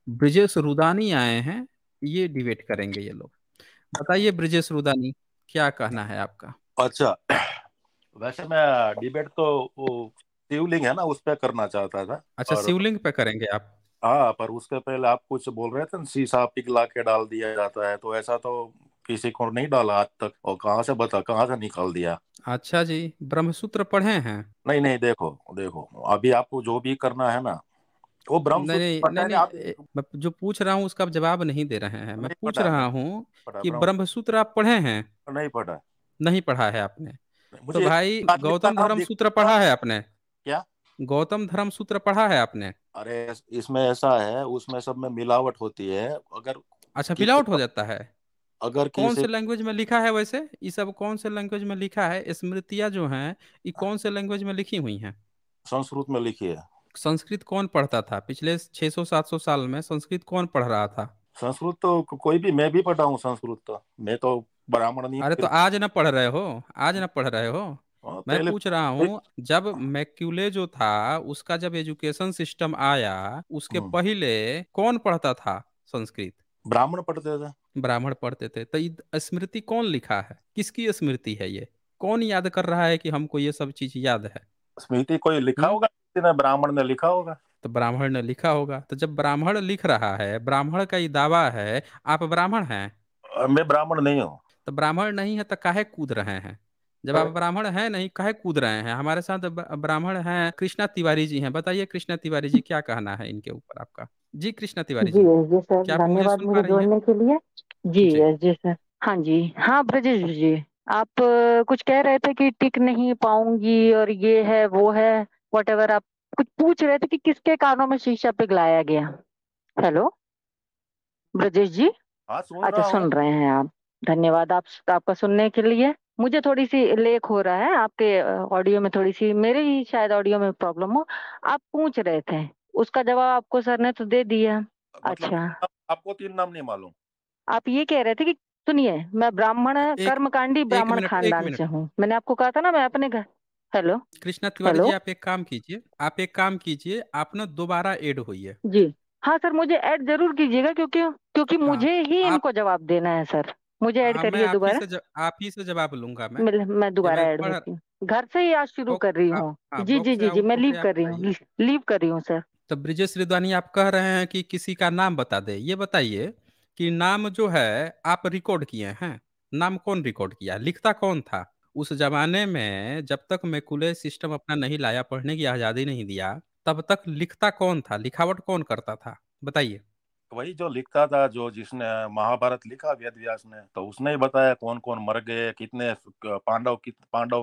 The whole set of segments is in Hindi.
ब्रिजेश रुदानी आए हैं, ये डिबेट करेंगे ये लोग। बताइए ब्रिजेश रुदानी, क्या कहना है आपका? अच्छा। वैसे मैं डिबेट तो वो शिवलिंग है ना, उस पर करना चाहता था। अच्छा, और शिवलिंग पे करेंगे आप? हाँ, पर उसके पहले आप कुछ बोल रहे थे ना, शीशा पिघला के डाल दिया जाता है, तो ऐसा तो किसी को नहीं डाला आज तक। और कहाँ से बता, कहाँ से निकाल दिया? अच्छा जी, ब्रह्मसूत्र पढ़े हैं? नहीं नहीं, देखो देखो, अभी आपको जो भी करना है ना, वो नहीं ब्रह्मसूत्र नहीं पढ़ा नहीं है ना नहीं, आप? मैं जो पूछ रहा हूँ उसका आप जवाब नहीं दे रहे हैं। मैं नहीं पूछ पढ़ा, रहा नहीं हूँ पढ़ा कि ब्रह्म, ब्रह्मसूत्र आप पढ़े हैं? नहीं पढ़ा। नहीं पढ़ा है आपने? तो मुझे एक भाई आदमी का गौतम नाम धर्म सूत्र दिखा। पढ़ा है आपने? क्या? गौतम धर्म सूत्र पढ़ा है आपने? अरे, इसमें ऐसा है, उसमें सब में मिलावट होती है। अगर अच्छा, किसी मिलावट हो जाता है? अगर कौन किसी से लैंग्वेज में लिखा है वैसे? ये सब कौन से लैंग्वेज में लिखा है? स्मृतियाँ जो हैं, ये कौन से लैंग्वेज में लिखी हुई हैं? संस्कृत में लिखी है। संस्कृत कौन पढ़ता था पिछले 600-700 साल में? संस्कृत कौन पढ़ रहा था? संस्कृत तो कोई भी, मैं भी पढ़ा हूँ संस्कृत, तो मैं तो ब्राह्मण नहीं हूँ अरे फिर। तो आज ना पढ़ रहे हो? आज ना पढ़ रहे हो? मैं पहले पूछ रहा हूँ, जब मैक्यूले जो था उसका जब एजुकेशन सिस्टम आया, उसके हम्म, पहले कौन पढ़ता था संस्कृत? ब्राह्मण पढ़ते थे। ब्राह्मण पढ़ते थे। तो ये स्मृति कौन लिखा है? किसकी स्मृति है ये? कौन याद कर रहा है कि हमको ये सब चीज याद है? स्मृति कोई लिखा हम्म। होगा, किसी ने, ब्राह्मण ने लिखा होगा। तो ब्राह्मण ने लिखा होगा। तो जब ब्राह्मण लिख रहा है, ब्राह्मण का ये दावा है, आप ब्राह्मण हैं? मैं ब्राह्मण नहीं हूँ। तो ब्राह्मण नहीं है तो काहे कूद रहे हैं? जब आप ब्राह्मण हैं नहीं, काहे कूद रहे हैं? हमारे साथ ब्राह्मण हैं, कृष्णा तिवारी जी हैं। बताइए कृष्णा तिवारी जी, क्या कहना है इनके ऊपर आपका? जी कृष्णा तिवारी जी जी, एस जी सर, क्या आप मुझे धन्यवाद सुन पा मुझे रही हैं? जोड़ने के लिए। जी जी। एस जी सर। हाँ जी। हाँ ब्रजेश जी, आप कुछ कह रहे थे कि टिक नहीं पाऊंगी और ये है वो है, वट एवर। आप कुछ पूछ रहे थे कि किसके कानों में शीशा पिघलाया गया। हेलो ब्रजेश जी। हाँ, सुन अच्छा, रहा हूँ। सुन रहे हैं आप? धन्यवाद आपका सुनने के लिए। मुझे थोड़ी सी लेक हो रहा है आपके ऑडियो में, थोड़ी सी मेरे ही शायद ऑडियो में प्रॉब्लम हो। आप पूछ रहे थे, उसका जवाब आपको सर ने तो दे दिया। मतलब अच्छा, आपको 3 नाम नहीं मालूम? आप ये कह रहे थे कि सुनिए, मैं ब्राह्मण एक कर्मकांडी एक ब्राह्मण मिनट, एक खानदान से मिनट। हूँ। मैंने आपको कहा था ना, मैं अपने घर। हेलो। कृष्णा तिवारी जी, हेलो। आप एक काम कीजिए, आप एक काम कीजिए, आप ना दोबारा ऐड होइए। जी। हाँ सर, मुझे ऐड जरूर कीजिएगा, क्योंकि क्योंकि हाँ, मुझे ही आप, इनको जवाब देना है सर। मुझे ऐड हाँ, मैं करिए दोबारा। आप ही से जवाब लूंगा मैं। मैं ये दोबारा मैं ऐड पढ़, होती हूँ। घर से ही आज शुरू बॉक्स, कर रही आप, हूँ। हाँ, जी जी बॉक्स से जी जी, आउट मैं लीव होके आप कर रही आइए। हूँ। लीव कर रही हूँ सर। तो ब्रिजेश रिद्वानी, आप कह रहे हैं कि किसी का नाम बता दे। ये बताइए कि नाम जो है आप रिकॉर्ड किए हैं, नाम कौन रिकॉर्ड किया? लिखता कौन था? उस जमाने में जब तक मैकुले सिस्टम अपना नहीं लाया, पढ़ने की आजादी नहीं दिया, तब तक लिखता कौन था? लिखावट कौन करता था? बताइए। वही जो लिखता था, जो जिसने महाभारत लिखा वेद व्यास ने, तो उसने ही बताया कौन कौन मर गए, कितने पांडव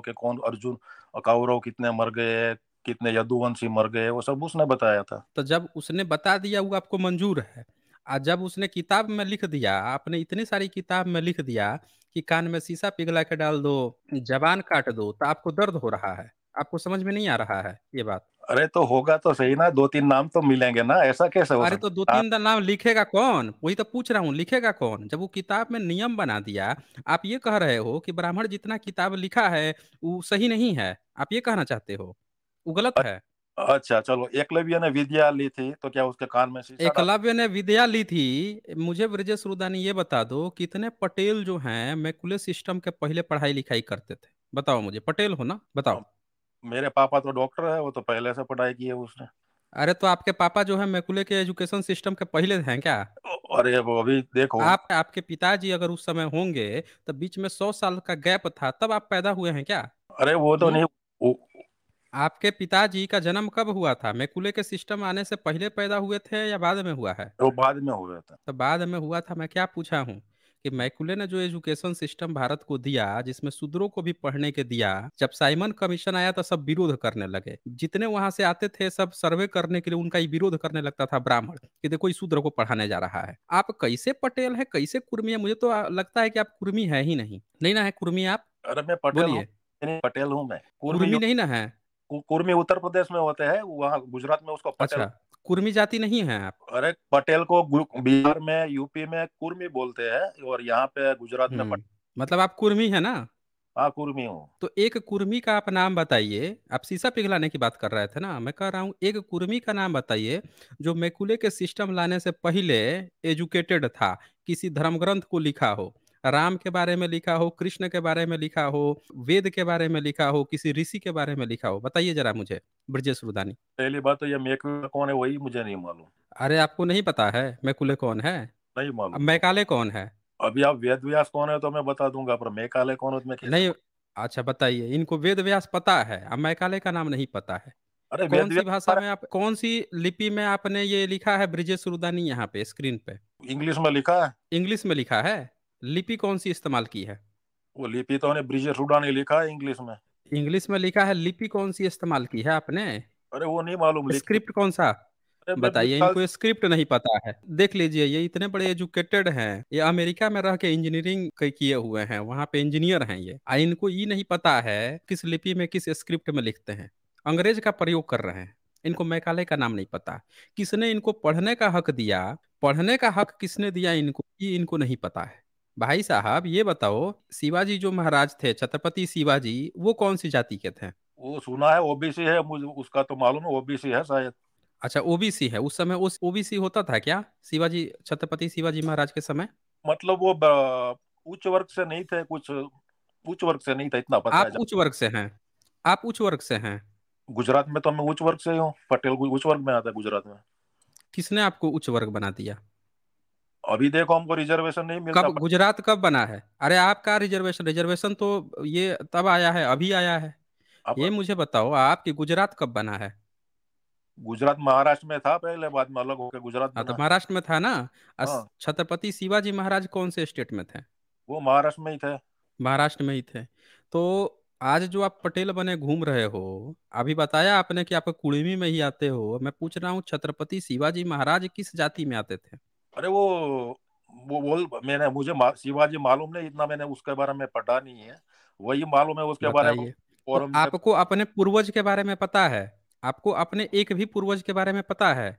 के कौन, अर्जुन और कौरव कितने मर गए, कितने यदुवंशी मर गए, वो सब उसने बताया था। तो जब उसने बता दिया वो आपको मंजूर है। और जब उसने किताब में लिख दिया, आपने इतनी सारी किताब में लिख दिया कि कान में शीशा पिघला के डाल दो, जबान काट दो, तो आपको दर्द हो रहा है? आपको समझ में नहीं आ रहा है ये बात? अरे तो होगा तो सही ना, 2-3 नाम तो मिलेंगे ना, ऐसा कैसे हो अरे तो दो सकता है? तीन नाम लिखेगा कौन? वही तो पूछ रहा हूँ, लिखेगा कौन जब वो किताब में नियम बना दिया? आप ये कह रहे हो कि ब्राह्मण जितना किताब लिखा है वो सही नहीं है, आप ये कहना चाहते हो? वो गलत है? अच्छा चलो, एकलव्य ने विद्या ली थी, तो क्या उसके कान में शीशा डाल? एकलव्य ने विद्या ली थी? मुझे ब्रजेश रुदानी ये बता दो, कितने पटेल जो हैं मैकुले सिस्टम के पहले पढ़ाई लिखाई करते थे? बताओ मुझे, पटेल हो ना, बताओ। अब मेरे पापा तो डॉक्टर है, वो तो पहले से पढ़ाई की है उसने। अरे तो आपके पापा जो है मैकुले के एजुकेशन सिस्टम के पहले हैं क्या? अरे वो अभी देखो। आपके पिताजी अगर उस समय होंगे, तो बीच में 100 साल का गैप था, तब आप पैदा हुए हैं क्या? अरे वो तो हम्म। नहीं, वो, आपके पिताजी का जन्म कब हुआ था? मैकुले के सिस्टम आने से पहले पैदा हुए थे या बाद में हुआ है? वो बाद में हुआ था। तो बाद में हुआ था। मैं क्या पूछा हूँ कि मैकुले ने जो एजुकेशन सिस्टम भारत को दिया, जिसमें शूद्रों को भी पढ़ने के दिया, जब साइमन कमीशन आया तो सब विरोध करने लगे। जितने वहां से आते थे सब सर्वे करने के लिए उनका ही विरोध करने लगता था ब्राह्मण, कि देखो इस शूद्र को पढ़ाने जा रहा है। आप कैसे पटेल है, कैसे कुर्मी है? मुझे तो लगता है कि आप कुर्मी है ही नहीं। नहीं ना है कुर्मी आप? अरे मैं पटेल हूँ। बोलिए। नहीं, पटेल हूँ मैं। कुर्मी नहीं ना है? कुर्मी उत्तर प्रदेश में होते हैं, वहाँ गुजरात में उसको पटेल। अच्छा, कुर्मी जाति नहीं है आप? अरे पटेल को बिहार में, यूपी में कुर्मी बोलते हैं, और यहाँ पे गुजरात में मतलब आप कुर्मी है ना? हाँ कुर्मी हूँ। तो एक कुर्मी का आप नाम बताइए। आप शीशा पिघलाने की बात कर रहे थे ना, मैं कह रहा हूँ एक कुर्मी का नाम बताइए जो मैकुले के सिस्टम लाने से पहले एजुकेटेड था, किसी धर्म ग्रंथ को लिखा हो, राम के बारे में लिखा हो, कृष्ण के बारे में लिखा हो, वेद के बारे में लिखा हो, किसी ऋषि के बारे में लिखा हो, बताइए जरा मुझे ब्रजेश रुदानी। पहली बात तो ये मेकुला कौन है वही मुझे नहीं मालूम। अरे आपको नहीं पता है मैकुले कौन है? नहीं अब मालूम तो। मैकाले कौन है? अभी आप वेद व्यास कौन है तो मैं बता दूंगा, पर मेघालय कौन है तो मैं कैसे नहीं। अच्छा बताइए, इनको वेद व्यास पता है, अब मैकाले का नाम नहीं पता है। अरे कौन वेद सी भाषा व्यास में आप, कौन सी लिपि में आपने ये लिखा है ब्रिजेश रुदानी यहाँ पे स्क्रीन पे? इंग्लिश में लिखा है। इंग्लिश में लिखा है? लिपि कौन सी इस्तेमाल की है? वो लिपि तो ने ब्रिजेश हुडा ने लिखा है इंग्लिश में। इंग्लिश में लिखा है, लिपि कौन सी इस्तेमाल की है आपने? अरे वो नहीं मालूम लिख। स्क्रिप्ट कौन सा? अरे मैं बताइए, निकाल। इनको स्क्रिप्ट नहीं पता है। देख लीजिए, ये इतने बड़े एजुकेटेड हैं, ये अमेरिका में रह के इंजीनियरिंग किए हुए हैं, वहां पे इंजीनियर हैं ये, इनको ये नहीं पता है किस लिपि में किस स्क्रिप्ट में लिखते हैं। अंग्रेज का प्रयोग कर रहे हैं। इनको मैकाले का नाम नहीं पता। किसने इनको पढ़ने का हक दिया, पढ़ने का हक किसने दिया इनको, ये इनको नहीं पता है। भाई साहब ये बताओ, शिवाजी जो महाराज थे, छत्रपति शिवाजी, वो कौन सी जाति के थे? वो सुना है ओबीसी है, मुझे उसका तो मालूम है ओबीसी है शायद। अच्छा ओबीसी है, उस समय उस ओबीसी होता था क्या शिवाजी, छत्रपति शिवाजी महाराज के समय? मतलब वो उच्च वर्ग से नहीं थे कुछ, उच्च वर्ग से नहीं था इतना पता है। आप उच्च वर्ग से हैं? आप उच्च वर्ग से हैं? गुजरात में तो मैं उच्च वर्ग से ही हूँ, पटेल उच्च वर्ग में आता है गुजरात में। किसने आपको उच्च वर्ग बना दिया? अभी देखो हमको रिजर्वेशन नहीं मिलता कब गुजरात कब बना है? अरे आपका रिजर्वेशन, रिजर्वेशन तो ये तब आया है, अभी आया है। अब ये मुझे बताओ आपकी गुजरात कब बना है? गुजरात महाराष्ट्र में था पहले, बाद में अलग होकर गुजरात हाँ तो बना। महाराष्ट्र में था ना। हाँ छत्रपति शिवाजी महाराज कौन से स्टेट में थे? वो महाराष्ट्र में ही थे। महाराष्ट्र में ही थे। तो आज जो आप पटेल बने घूम रहे हो, अभी बताया आपने कि आप कुड़मी में ही आते हो, मैं पूछ रहा हूँ छत्रपति शिवाजी महाराज किस जाति में आते थे? अरे वो बोल मैंने मुझे शिवाजी मालूम नहीं इतना, मैंने उसके बारे में पढ़ा नहीं है। वही मालूम है उसके बारे में। बताइए। तो फोरम में। आपको अपने पूर्वज के बारे में पता है? आपको अपने एक भी पूर्वज के बारे में पता है?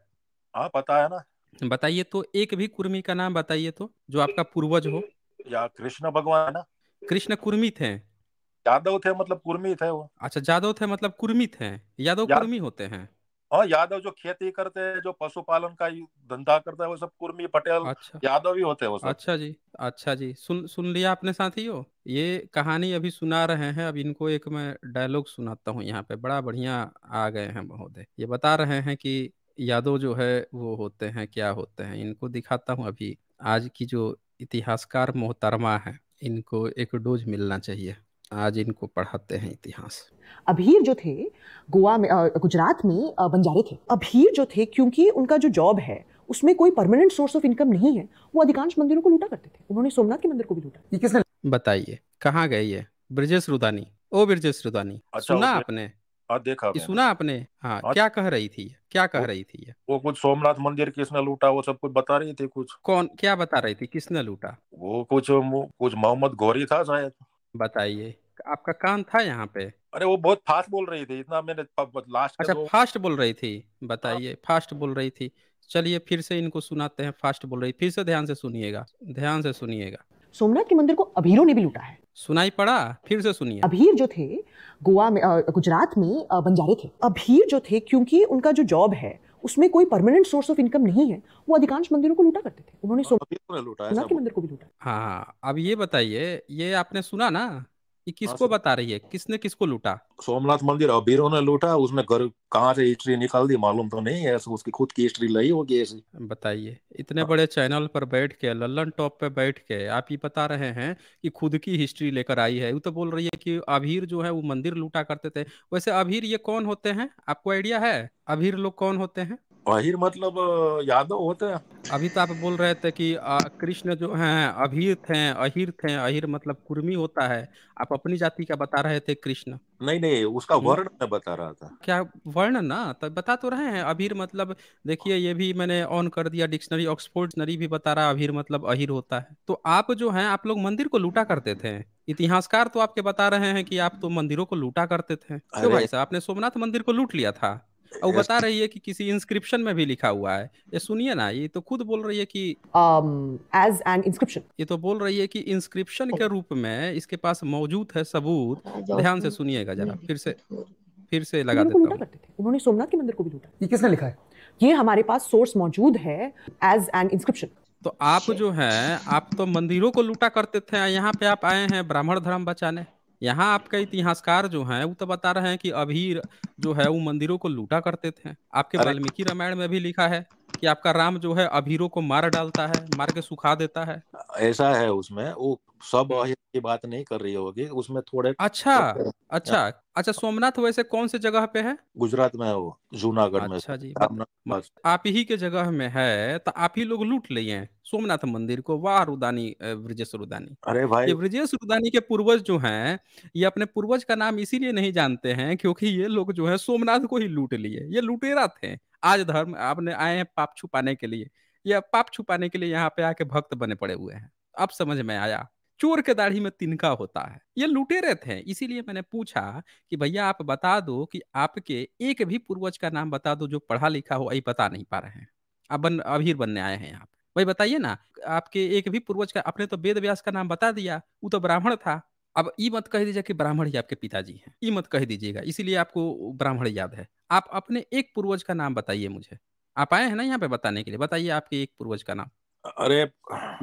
हाँ पता है ना। बताइए तो, एक भी कुर्मी का नाम बताइए तो, जो आपका पूर्वज हो। या कृष्ण भगवान है ना। कृष्ण कुर्मी थे? यादव थे मतलब कुर्मी थे वो। अच्छा जादव थे मतलब कुर्मी थे? यादव याद कुर्मी होते हैं? हाँ यादव जो खेती करते हैं, जो पशुपालन का धंधा करता है, वो सब कुर्मी पटेल अच्छा। यादव ही होते हैं वो सब। अच्छा जी। अच्छा जी, सुन सुन लिया आपने साथियों, ये कहानी अभी सुना रहे हैं। अब इनको एक मैं डायलॉग सुनाता हूँ यहाँ पे, बड़ा बढ़िया आ गए हैं महोदय। ये बता रहे हैं कि यादव जो है वो होते हैं, क्या होते हैं, इनको दिखाता हूँ अभी। आज की जो इतिहासकार मोहतरमा है, इनको एक डोज मिलना चाहिए। आज इनको पढ़ाते हैं इतिहास। अभीर जो थे गोवा में गुजरात में बंजारे थे। अभीर जो थे क्योंकि उनका जो जॉब है उसमें कोई परमानेंट सोर्स ऑफ इनकम नहीं है, वो अधिकांश मंदिरों को लूटा करते थे। उन्होंने सोमनाथ के मंदिर को भी लूटा। ये किसने? बताइए कहाँ गए ये ब्रजेश रुदानी? ओ ब्रजेश रुदानी, अच्छा सुना आपने? हाँ देखा ये मैंने। सुना आपने? हाँ, हाँ क्या कह रही थी ये? क्या कह वो रही थी ये? वो कुछ सोमनाथ मंदिर किसने लूटा वो सब कुछ बता रही थी कुछ। कौन क्या बता रही थी, किसने लूटा? वो कुछ मोहम्मद गौरी था शायद। बताइए। आपका कान था यहाँ पे? अरे वो बहुत फास्ट बोल रही थी, इतना मैंने लास्ट के अच्छा दो। फास्ट बोल रही थी? हाँ बताइए, फास्ट बोल रही थी। चलिए फिर से इनको सुनाते हैं, फास्ट बोल रही, फिर से ध्यान से सुनिएगा, ध्यान से सुनिएगा। सोमनाथ के मंदिर को अभीरों ने भी लूटा है। सुनाई पड़ा? फिर से सुनिए। अभीर जो थे गोवा में गुजरात में बंजारे थे। अभीर जो थे क्योंकि उनका जो जॉब है उसमें कोई परमानेंट सोर्स ऑफ इनकम नहीं है, वो अधिकांश मंदिरों को लूटा करते थे। उन्होंने अभी ने लूटा ऐसा सोमनाथ के मंदिर को भी लूटा। हाँ अब ये बताइए, ये आपने सुना ना, ये हाँ किसको बता रही है, किसने किसको लूटा? सोमनाथ मंदिर अबीरों ने लूटा, उसने घर कहाँ से हिस्ट्री निकाल दी मालूम तो नहीं है, उसकी खुद की हिस्ट्री लाई होगी ऐसी। बताइए, इतने हाँ बड़े चैनल पर बैठ के, लल्लन टॉप पे बैठ के आप ये बता रहे हैं कि खुद की हिस्ट्री लेकर आई है। वो तो बोल रही है कि अभीर जो है वो मंदिर लूटा करते थे। वैसे अभीर ये कौन होते हैं, आपको आइडिया है अभीर लोग कौन होते हैं? अहिर मतलब यादव होते हैं। अभी तो आप बोल रहे थे कि कृष्ण जो हैं अभीर थे, अहिर थे, अहिर मतलब कुर्मी होता है। आप अपनी जाति का बता रहे थे कृष्ण। नहीं नहीं उसका हम्म? वर्ण मैं बता रहा था। क्या वर्ण ना, तब बता तो रहे हैं अभीर मतलब। देखिए ये भी मैंने ऑन कर दिया डिक्शनरी, ऑक्सफोर्ड डिक्शनरी भी बता रहा है अभीर मतलब अहिर होता है। तो आप जो हैं, आप लोग मंदिर को लूटा करते थे। इतिहासकार तो आपके बता रहे हैं कि आप तो मंदिरों को लूटा करते थे। क्यों अरे भाई साहब, आपने सोमनाथ मंदिर को लूट लिया था? और वो बता ऐस- रही है कि किसी इंस्क्रिप्शन में भी लिखा हुआ है। ये सुनिए ना, ये तो खुद बोल रही है कि as an inscription. ये तो बोल रही है कि इंस्क्रिप्शन के रूप में इसके पास मौजूद है सबूत। ध्यान से सुनिएगा जरा, फिर से लगा मंदिरों को देता लूटा हूँ। करते थे, उन्होंने सोमनाथ के मंदिर को भी लूटा। ये किसने लिखा है? ये हमारे पास सोर्स मौजूद है एज एन इंस्क्रिप्शन। तो आप जो हैं, आप तो मंदिरों को लूटा करते थे, यहाँ पे आप आए हैं ब्राह्मण धर्म बचाने। यहाँ आपके इतिहासकार जो हैं वो तो बता रहे हैं कि अभीर जो है वो मंदिरों को लूटा करते थे। आपके अरे वाल्मीकि रामायण में भी लिखा है कि आपका राम जो है अभीरों को मार डालता है, मार के सुखा देता है। ऐसा है, उसमें वो सब हम्म। अहिर की बात नहीं कर रही होगी, उसमें थोड़े अच्छा, अच्छा, अच्छा। सोमनाथ वैसे कौन से जगह पे है? गुजरात में है वो, जूनागढ़ में अच्छा जी, रामनाथ पास। आप ही के जगह में है तो आप ही लोग लूट लिए हैं सोमनाथ मंदिर को। वाह रुदानी, ब्रजेश रुदानी। अरे ये भाई, ब्रजेश रुदानी के पूर्वज जो हैं, ये अपने पूर्वज का नाम इसीलिए नहीं जानते हैं क्योंकि ये लोग जो है सोमनाथ को ही लूट लिए। ये लुटेरा थे। आज धर्म आपने आए हैं पाप छुपाने के लिए। ये पाप छुपाने के लिए यहाँ पे आके भक्त बने पड़े हुए हैं। अब समझ में आया, चोर के दाढ़ी में तिनका होता है। ये लुटेरे थे, इसीलिए मैंने पूछा कि भैया आप बता दो कि आपके एक भी पूर्वज का नाम बता दो जो पढ़ा लिखा हो। यही बता नहीं पा रहे हैं। अब अभीर बनने आए हैं यहाँ पे। भाई बताइए ना, आपके एक भी पूर्वज का, आपने तो वेद व्यास का नाम बता दिया, वो तो ब्राह्मण था। अब ई मत कह दीजिए कि ब्राह्मण ही आपके पिताजी हैं, ई मत कह दीजिएगा, इसीलिए आपको ब्राह्मण याद है। आप अपने एक पूर्वज का नाम बताइए मुझे। आप आए हैं ना यहाँ पे बताने के लिए, बताइए आपके एक पूर्वज का नाम अरे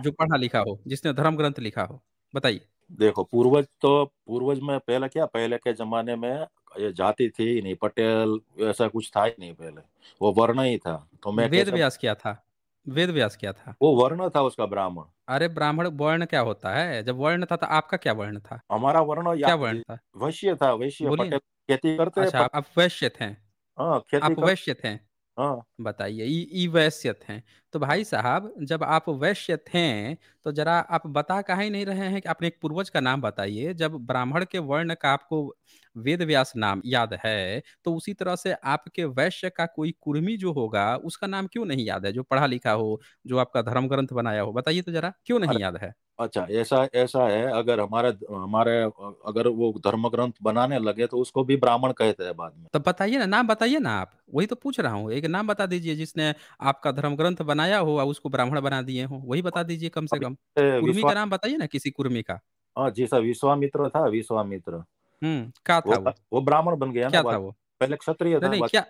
जो पढ़ा लिखा हो, जिसने धर्म ग्रंथ लिखा हो, बताइए। देखो, पूर्वज में पहले क्या, पहले के जमाने में ये जाति थी ही नहीं, पटेल ऐसा कुछ था ही नहीं पहले, वो वर्ण ही था। तो मैं वेद कैसे, व्यास क्या था? वेद व्यास क्या था? वो वर्ण था उसका, ब्राह्मण। अरे ब्राह्मण वर्ण क्या होता है? जब वर्ण था तो आपका क्या वर्ण था? हमारा वर्ण क्या वर्ण था? वैश्य था, वैश्य। बोलिए पटेल ना। खेती करते अच्छा, आप वैश्य थे? हाँ, खेती आप कर। वैश्य थे? हाँ। बताइए, ई वैश्य थे? तो भाई साहब, जब आप वैश्य थे तो जरा आप बता काहे ही नहीं रहे हैं कि अपने एक पूर्वज का नाम बताइए। जब ब्राह्मण के वर्ण का आपको वेद व्यास नाम याद है, तो उसी तरह से आपके वैश्य का कोई कुर्मी जो होगा उसका नाम क्यों नहीं याद है, जो पढ़ा लिखा हो, जो आपका धर्म ग्रंथ बनाया हो? बताइए तो जरा, क्यों नहीं अरे याद है? अच्छा, ऐसा ऐसा है, अगर हमारे हमारे अगर वो धर्म ग्रंथ बनाने लगे तो उसको भी ब्राह्मण कहते हैं बाद में। तब बताइए ना, नाम बताइए ना आप। वही तो पूछ रहा हूँ, एक नाम बता दीजिए जिसने आपका धर्म ग्रंथ बनाया हो और उसको ब्राह्मण बना दिए हो। वही बता दीजिए कम से अभी कम। कुर्मी विश्वा का नाम बताइए ना, किसी कुर्मी का। हाँ जी सर, विश्वामित्र था, विश्वामित्र। क्या था वो वो? वो ब्राह्मण बन गया ना क्या था बाद। वो? पहले क्षत्रिय नहीं था नहीं, बाद। क्या?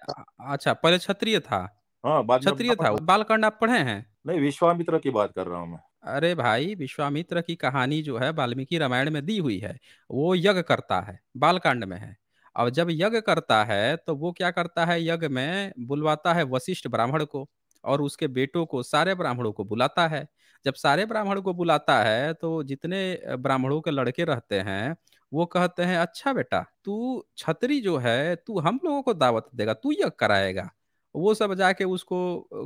अच्छा, पहले क्षत्रिय था। हाँ, बाद में क्षत्रिय ब्राह्मण था वो। बालकांड आप पढ़े हैं? नहीं, विश्वामित्र की बात कर रहा हूँ मैं। अरे भाई, विश्वामित्र की कहानी जो है वाल्मीकि रामायण में दी हुई है। वो यज्ञ करता है, बालकांड में है। और जब यज्ञ करता है तो वो क्या करता है, यज्ञ में बुलवाता है वशिष्ठ ब्राह्मण को और उसके बेटों को, सारे ब्राह्मणों को बुलाता है। जब सारे ब्राह्मण को बुलाता है तो जितने ब्राह्मणों के लड़के रहते हैं वो कहते हैं, अच्छा बेटा, तू छतरी जो है, तू हम लोगों को दावत देगा, तू यज्ञ कराएगा। वो सब जाके उसको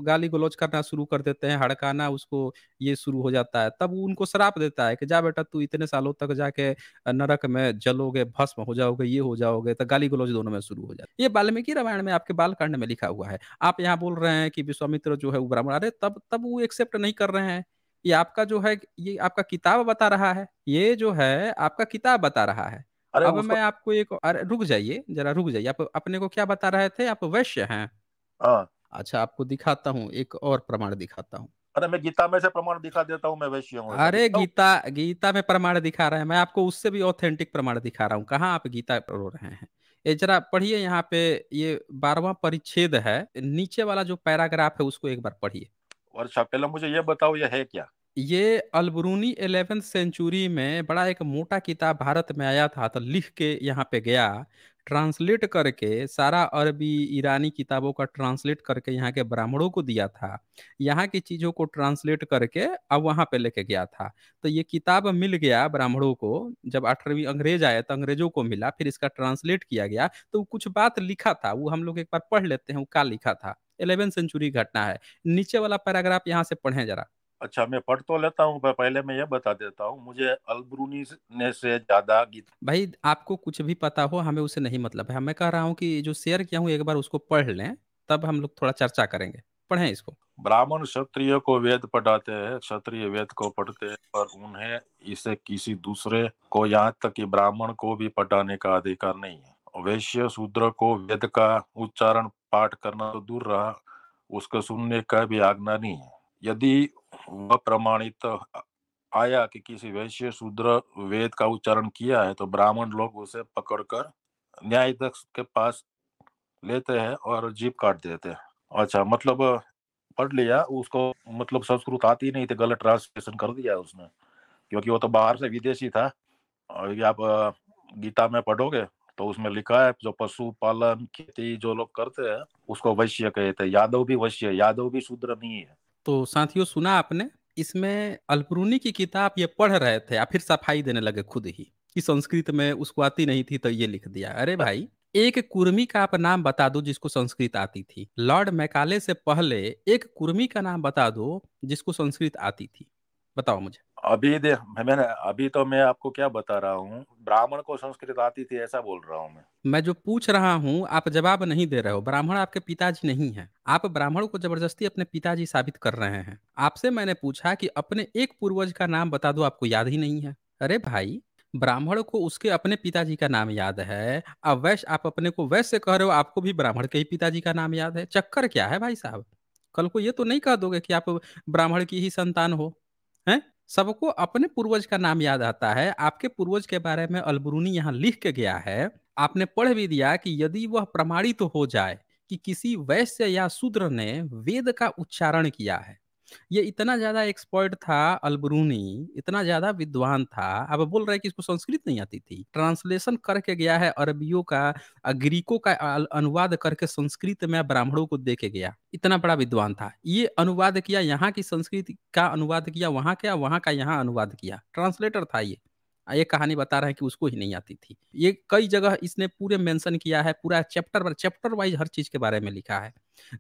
गाली गलौज करना शुरू कर देते हैं, हड़काना उसको, ये शुरू हो जाता है। तब वो उनको श्राप देता है कि जा बेटा, तू इतने सालों तक जाके नरक में जलोगे, भस्म हो जाओगे, ये हो जाओगे। तो गाली गलौज दोनों में शुरू हो जाता है। ये वाल्मीकि रामायण में आपके बालकांड में लिखा हुआ है। आप यहाँ बोल रहे हैं कि विश्वामित्र जो है वो ब्राह्मण। अरे तब तब वो एक्सेप्ट नहीं कर रहे हैं। ये आपका जो है, ये आपका किताब बता रहा है, ये जो है आपका किताब बता रहा है। अरे अब उसको। मैं आपको एक, अरे रुक जाइए जरा, रुक जाइए। आप अपने को क्या बता रहे थे? आप वैश्य हैं? हाँ। अच्छा, आपको दिखाता हूँ, एक और प्रमाण दिखाता हूँ। अरे मैं गीता में से प्रमाण दिखा देता हूँ, मैं वैश्य हूँ ऐसा अरे दिखाऊं? गीता, गीता में प्रमाण दिखा रहे हैं, मैं आपको उससे भी ऑथेंटिक प्रमाण दिखा रहा हूँ। कहाँ आप गीता रो रहे हैं? ये जरा पढ़िए यहाँ पे। ये 12वां परिच्छेद है, नीचे वाला जो पैराग्राफ है उसको एक बार पढ़िए। वर्षा, पहले मुझे ये बताओ, ये है क्या? ये अलबरूनी 11वीं सेंचुरी में बड़ा एक मोटा किताब भारत में आया था, तो लिख के यहाँ पे गया, ट्रांसलेट करके सारा अरबी ईरानी किताबों का ट्रांसलेट करके यहाँ के ब्राह्मणों को दिया था। यहाँ की चीज़ों को ट्रांसलेट करके अब वहाँ पे लेके गया था। तो ये किताब मिल गया ब्राह्मणों को। जब 18वीं अंग्रेज आए तो अंग्रेजों को मिला, फिर इसका ट्रांसलेट किया गया। तो कुछ बात लिखा था, वो हम लोग एक बार पढ़ लेते हैं वो क्या लिखा था। 11वीं सेंचुरी घटना है। नीचे वाला पैराग्राफ यहाँ से पढ़ें जरा। अच्छा, मैं पढ़ तो लेता हूँ, पर पहले मैं ये बता देता हूँ, मुझे अलब्रूनी ने से ज्यादा गीत। भाई आपको कुछ भी पता हो, हमें उससे नहीं मतलब है। मैं कह रहा हूँ कि जो शेयर किया हूँ एक बार उसको पढ़ लें, तब हम लोग थोड़ा चर्चा करेंगे। पढ़ें इसको। ब्राह्मण क्षत्रिय को वेद पढ़ाते हैं, क्षत्रिय वेद को पढ़ते हैं, पर उन्हें इसे किसी दूसरे को, यहाँ तक कि ब्राह्मण को भी पढ़ाने का अधिकार नहीं है। वैश्य शूद्र को वेद का उच्चारण पाठ करना तो दूर रहा, उसको सुनने का भी आज्ञा नहीं है। यदि वह प्रमाणित आया कि किसी वैश्य शूद्र वेद का उच्चारण किया है तो ब्राह्मण लोग उसे पकड़कर न्यायाधीश के पास लेते हैं और जीभ काट देते हैं। अच्छा, मतलब पढ़ लिया उसको, मतलब संस्कृत आती नहीं थी, गलत ट्रांसलेशन कर दिया उसने, क्योंकि वो तो बाहर से विदेशी था। और ये आप गीता में पढ़ोगे तो उसमें लिखा है जो पशु पालन खेती जो लोग करते हैं उसको वैश्य कहते हैं। यादव भी वैश्य, यादव भी शूद्र नहीं है। तो साथियों, सुना आपने, इसमें अल्बरूनी की किताब ये पढ़ रहे थे या फिर सफाई देने लगे खुद ही कि संस्कृत में उसको आती नहीं थी तो ये लिख दिया। अरे भाई, एक कुर्मी का आप नाम बता दो जिसको संस्कृत आती थी। लॉर्ड मैकाले से पहले एक कुर्मी का नाम बता दो जिसको संस्कृत आती थी। बताओ मुझे। अभी तो मैं आपको क्या बता रहा हूँ, ब्राह्मण को संस्कृत आती थी ऐसा बोल रहा हूँ मैं। मैं जो पूछ रहा हूं आप जवाब नहीं दे रहे हो। ब्राह्मण आपके पिताजी नहीं हैं। आप ब्राह्मण को जबरदस्ती अपने पिताजी साबित कर रहे हैं। आपसे मैंने पूछा कि अपने एक पूर्वज का नाम बता दो, आपको याद ही नहीं है। अरे भाई, ब्राह्मण को उसके अपने पिताजी का नाम याद है। अब वैश्य, आप अपने को वैश्य कह रहे हो, आपको भी ब्राह्मण के ही पिताजी का नाम याद है। चक्कर क्या है भाई साहब? कल को ये तो नहीं कह दोगे कि आप ब्राह्मण की ही संतान हो। हैं? सबको अपने पूर्वज का नाम याद आता है। आपके पूर्वज के बारे में अलबरूनी यहाँ लिख के गया है। आपने पढ़ भी दिया कि यदि वह प्रमाणित तो हो जाए कि किसी वैश्य या शूद्र ने वेद का उच्चारण किया है। ये इतना ज्यादा एक्सपर्ट था अलबरूनी, इतना ज्यादा विद्वान था। अब बोल रहे हैं कि इसको संस्कृत नहीं आती थी। ट्रांसलेशन करके गया है अरबियों का, ग्रीकों का अनुवाद करके संस्कृत में ब्राह्मणों को दे के गया। इतना बड़ा विद्वान था। ये अनुवाद किया, यहाँ की संस्कृत का अनुवाद किया वहां का, वहां का यहाँ अनुवाद किया। ट्रांसलेटर था ये। ये कहानी बता रहे हैं कि उसको ही नहीं आती थी। ये कई जगह इसने पूरे मेंशन किया है, पूरा चैप्टर वाइज हर चीज के बारे में लिखा है।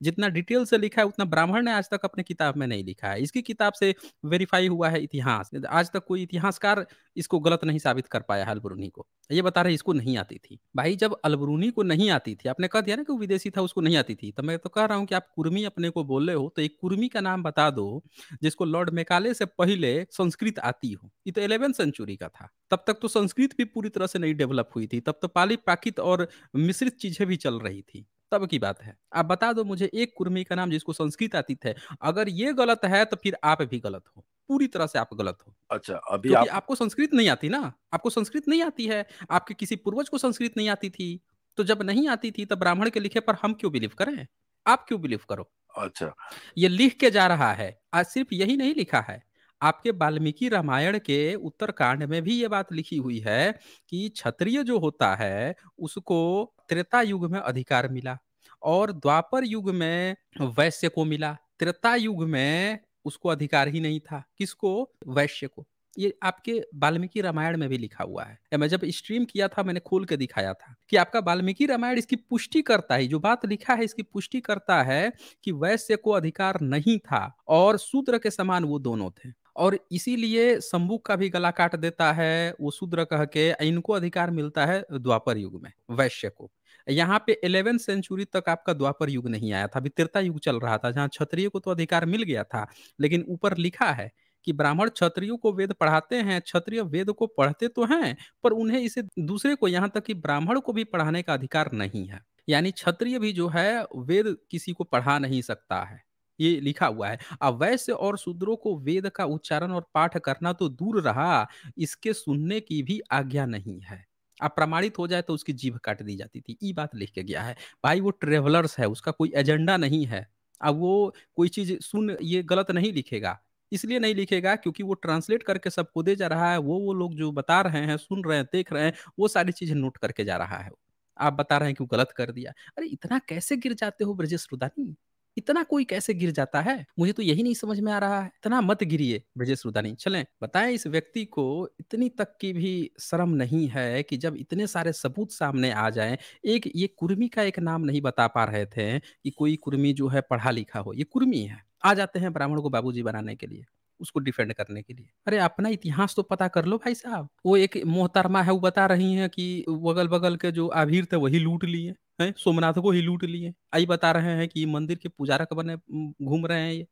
जितना डिटेल से लिखा है उतना ब्राह्मण ने आज तक अपने किताब में नहीं लिखा है। इसकी किताब से वेरीफाई हुआ है इतिहास। आज तक कोई इतिहासकार इसको गलत नहीं साबित कर पाया है अलबरूनी को। ये बता रहे इसको नहीं आती थी। भाई, जब अलबरूनी को नहीं आती थी, आपने कह दिया ना कि वो विदेशी था, उसको नहीं आती थी, तो मैं तो कह रहा हूँ कि आप कुर्मी अपने को बोले हो तो एक कुर्मी का नाम बता दो जिसको लॉर्ड मेकाले से पहले संस्कृत आती हो। ये तो 11वीं सेंचुरी का था। तब तक तो संस्कृत भी पूरी तरह से नहीं डेवलप हुई थी। तब तो पाली प्राकृत और मिश्रित चीजें भी चल रही थी। तब की बात है। आप बता दो मुझे एक कुर्मी का नाम जिसको संस्कृत आती थे। अगर ये गलत है तो फिर आप भी गलत हो, पूरी तरह से आप गलत हो। अच्छा, अभी क्योंकि आप आपको संस्कृत नहीं आती ना। आपको संस्कृत नहीं आती है। आपके किसी पूर्वज को संस्कृत नहीं आती थी। तो जब नहीं आती थी तब ब्राह्मण के लिखे पर हम क्यों बिलीव करें? आप क्यों बिलीव करो? अच्छा ये लिख के जा रहा है। आज सिर्फ यही नहीं लिखा है, आपके वाल्मीकि रामायण के उत्तरकांड में भी ये बात लिखी हुई है कि क्षत्रिय जो होता है उसको त्रेता युग में अधिकार मिला और द्वापर युग में वैश्य को मिला। त्रेता युग में उसको अधिकार ही नहीं था। किसको? वैश्य को। ये आपके वाल्मीकि रामायण में भी लिखा हुआ है। मैं जब स्ट्रीम किया था मैंने खोल के दिखाया था कि आपका वाल्मीकि रामायण इसकी पुष्टि करता है। जो बात लिखा है इसकी पुष्टि करता है कि वैश्य को अधिकार नहीं था और शूद्र के समान वो दोनों थे। और इसीलिए शंभू का भी गला काट देता है वो शूद्र कह के। इनको अधिकार मिलता है द्वापर युग में, वैश्य को। यहाँ पे 11वीं सेंचुरी तक आपका द्वापर युग नहीं आया था, अभी त्रेता युग चल रहा था, जहाँ क्षत्रिय को तो अधिकार मिल गया था। लेकिन ऊपर लिखा है कि ब्राह्मण क्षत्रियों को वेद पढ़ाते हैं। क्षत्रिय वेद को पढ़ते तो हैं पर उन्हें इसे दूसरे को, यहाँ तक कि ब्राह्मण को भी पढ़ाने का अधिकार नहीं है। यानी क्षत्रिय भी जो है वेद किसी को पढ़ा नहीं सकता है। ये लिखा हुआ है। अब वैश्य और शूद्रों को वेद का उच्चारण और पाठ करना तो दूर रहा, इसके सुनने की भी आज्ञा नहीं है। अब प्रमाणित हो जाए तो उसकी जीभ काट दी जाती थी। ये बात लिख के गया है। भाई, वो ट्रेवलर्स है, उसका कोई एजेंडा नहीं है। अब वो कोई चीज सुन ये गलत नहीं लिखेगा। इसलिए नहीं लिखेगा क्योंकि वो ट्रांसलेट करके सबको दे जा रहा है। वो लोग जो बता रहे हैं, सुन रहे हैं, देख रहे हैं, वो सारी चीजें नोट करके जा रहा है। आप बता रहे हैं कि वो गलत कर दिया। अरे इतना कैसे गिर जाते हो ब्रजेश रुदानी? इतना कोई कैसे गिर जाता है? मुझे तो यही नहीं समझ में आ रहा है। इतना मत गिरिए ब्रजेश रुदानी। चलें बताएं, इस व्यक्ति को इतनी तक की भी शर्म नहीं है कि जब इतने सारे सबूत सामने आ जाएं। एक ये कुर्मी का एक नाम नहीं बता पा रहे थे कि कोई कुर्मी जो है पढ़ा लिखा हो। ये कुर्मी है, आ जाते हैं ब्राह्मण को बाबूजी बनाने के लिए, उसको डिफेंड करने के लिए। अरे अपना इतिहास तो पता कर लो भाई साहब। वो एक मोहतरमा है, वो बता रही हैं कि बगल बगल के जो आभीर थे वही लूट लिए हैं, सोमनाथ को ही लूट लिए। आई बता रहे हैं कि मंदिर के पुजारक बने घूम रहे हैं ये।